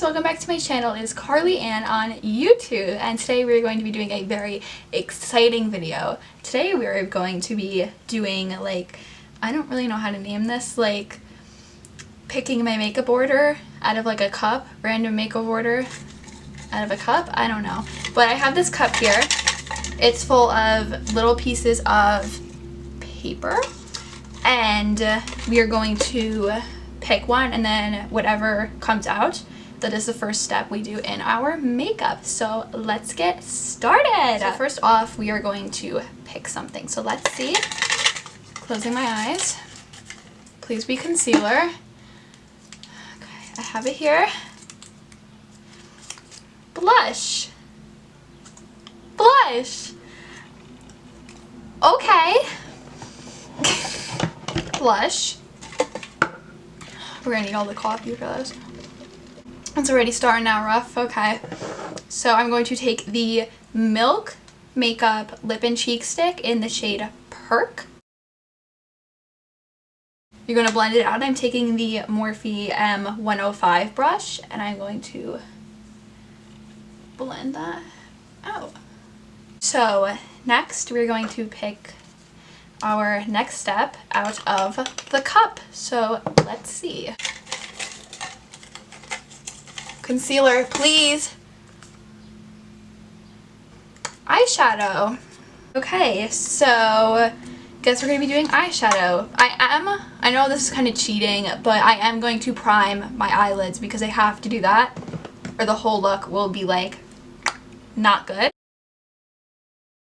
welcome back to my channel. It is Carly Ann on YouTube, and today we're going to be doing a very exciting video. Today we're going to be doing, like, I don't really know how to name this, like picking my makeup order out of like a cup, random makeup order out of a cup, I don't know. But I have this cup here. It's full of little pieces of paper, and we are going to pick one, and then whatever comes out, that is the first step we do in our makeup. So let's get started. So first off, we are going to pick something. So let's see. Closing my eyes. Please be concealer. Okay, I have it here. Blush. Blush. Okay. Blush. We're gonna need all the coffee for this. It's already starting out rough. Okay. So I'm going to take the Milk Makeup Lip and Cheek Stick in the shade Perk. You're going to blend it out. I'm taking the Morphe M105 brush, and I'm going to blend that out. So next we're going to pick our next step out of the cup. So let's see. Concealer, please. Eyeshadow. Okay, so guess we're gonna be doing eyeshadow. I know this is kind of cheating, but I am going to prime my eyelids because I have to do that, or the whole look will be like not good.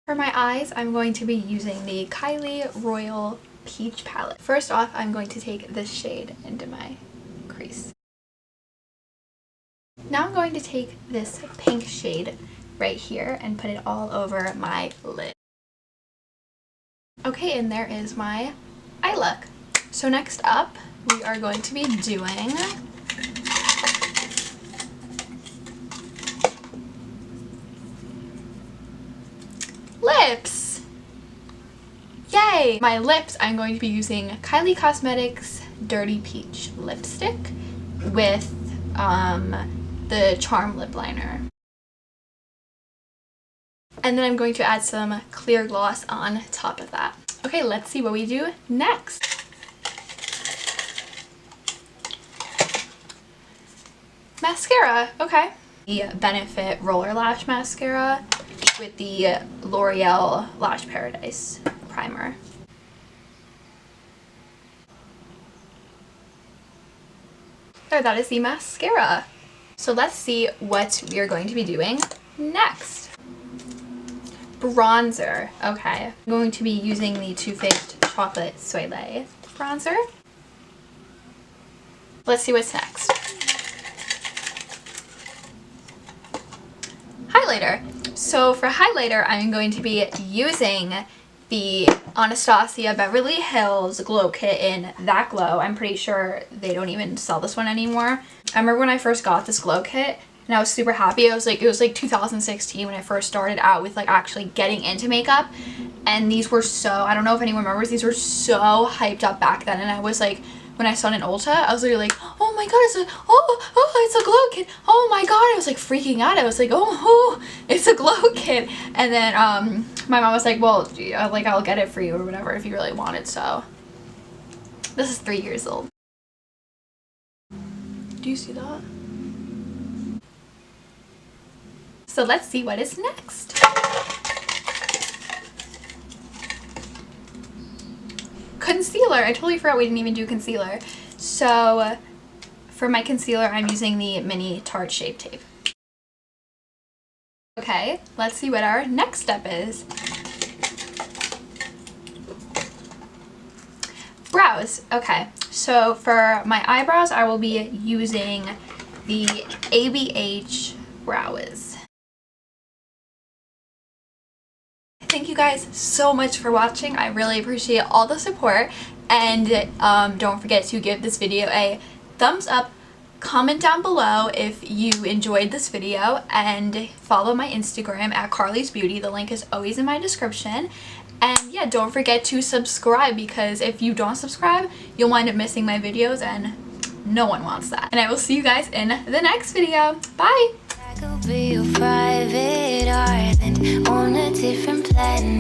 For my eyes, I'm going to be using the Kylie Royal Peach palette. First off, I'm going to take this shade into my crease. Now I'm going to take this pink shade right here and put it all over my lid. Okay, and there is my eye look. So next up, we are going to be doing lips. Yay! My lips, I'm going to be using Kylie Cosmetics Dirty Peach lipstick with the Charm lip liner. And then I'm going to add some clear gloss on top of that. Okay, let's see what we do next. Mascara, okay. The Benefit Roller Lash Mascara with the L'Oreal Lash Paradise primer. There, that is the mascara. So let's see what we are going to be doing next. Bronzer. Okay, I'm going to be using the Too Faced Chocolate Soleil bronzer. Let's see what's next. Highlighter. So for highlighter, I'm going to be using the Anastasia Beverly Hills Glow Kit in That Glow. I'm pretty sure they don't even sell this one anymore. I remember when I first got this glow kit and I was super happy. It was like 2016 when I first started out with like actually getting into makeup, and these were so, I don't know if anyone remembers, these were so hyped up back then, and I was like, when I saw it in Ulta, I was literally like, oh my god, it's a glow kit. Oh my god, I was like freaking out. I was like, oh, it's a glow kit. And then my mom was like, well, like I'll get it for you or whatever if you really want it. So this is 3 years old. Do you see that? So let's see what is next. Concealer. I totally forgot we didn't even do concealer. So for my concealer, I'm using the mini Tarte Shape Tape. Okay, let's see what our next step is. Brows. Okay, so for my eyebrows, I will be using the ABH Brow Wiz. Thank you guys so much for watching. I really appreciate all the support, and don't forget to give this video a thumbs up, comment down below if you enjoyed this video, and follow my Instagram at Carly's Beauty. The link is always in my description. And yeah, don't forget to subscribe, because if you don't subscribe, you'll wind up missing my videos, and No one wants that. And I will see you guys in the next video. Bye! I could be your private island on a different planet.